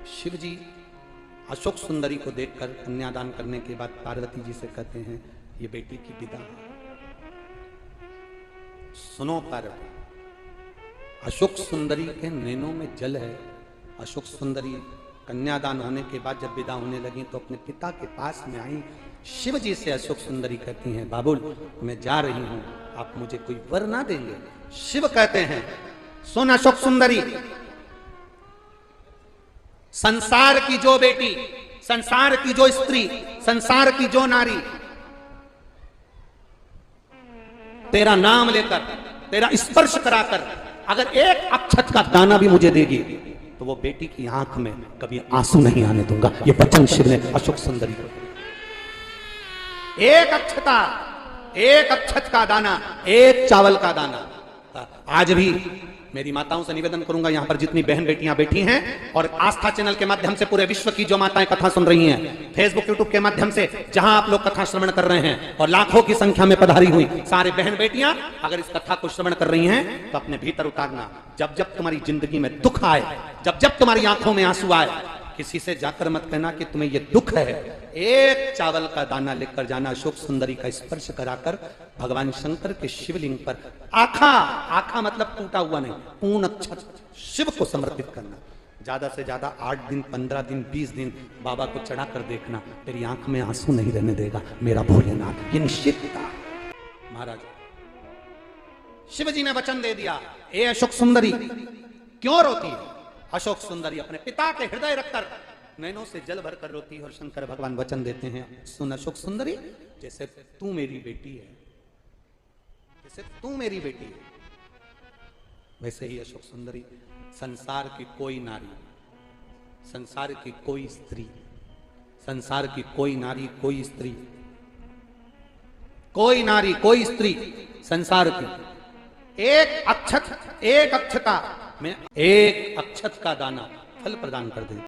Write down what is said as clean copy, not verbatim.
शिव जी अशोक सुंदरी को देखकर कन्यादान करने के बाद पार्वती जी से कहते हैं, ये बेटी की विदा है। सुनो पार्वती, अशोक सुंदरी के नैनों में जल है। अशोक सुंदरी कन्यादान होने के बाद जब विदा होने लगी तो अपने पिता के पास में आई। शिव जी से अशोक सुंदरी कहती हैं, बाबुल मैं जा रही हूं, आप मुझे कोई वर ना देंगे? शिव कहते हैं, सुन अशोक सुंदरी, संसार की जो बेटी, संसार की जो स्त्री, संसार की जो नारी तेरा नाम लेकर, तेरा स्पर्श कराकर अगर एक अक्षत का दाना भी मुझे देगी तो वो बेटी की आंख में कभी आंसू नहीं आने दूंगा। ये वचन शिव ने अशोक सुंदरी को। एक अक्षता, एक अक्षत का दाना, एक चावल का दाना। आज भी मेरी माताओं से निवेदन करूंगा, यहां पर जितनी बहन बेटियां बैठी हैं और आस्था चैनल के माध्यम से पूरे विश्व की जो माताएं कथा सुन रही हैं, फेसबुक यूट्यूब के माध्यम से जहां आप लोग कथा श्रवण कर रहे हैं और लाखों की संख्या में पधारी हुई सारे बहन बेटियां अगर इस कथा को श्रवण कर रही हैं तो अपने भीतर उतारना, जब जब तुम्हारी जिंदगी में दुख आए, जब जब तुम्हारी आंखों में आंसू आए, किसी से जाकर मत कहना कि तुम्हें ये दुख है। एक चावल का दाना लेकर जाना, अशोक सुंदरी का स्पर्श कराकर भगवान शंकर के शिवलिंग पर आखा, आखा मतलब टूटा हुआ नहीं, पूर्ण अक्षत शिव को समर्पित करना। ज्यादा से ज्यादा 8 दिन, 15 दिन, 20 दिन बाबा को चढ़ाकर देखना, तेरी आंख में आंसू नहीं रहने देगा मेरा भोलेनाथ। ये निश्चित था महाराज। शिव जी ने वचन दे दिया, ए अशोक सुंदरी क्यों रोती है? अशोक सुंदरी अपने पिता के हृदय रखकर नैनों से जल भरकर रोती है और शंकर भगवान वचन देते हैं, सुन अशोक सुंदरी, जैसे तू मेरी बेटी है, जैसे तू मेरी बेटी है, वैसे ही अशोक सुंदरी संसार की कोई नारी, संसार की कोई स्त्री, संसार की कोई नारी, कोई स्त्री, कोई नारी, कोई स्त्री संसार की एक अक्षत, एक अक्षता में एक अक्षत का दाना फल प्रदान कर दे।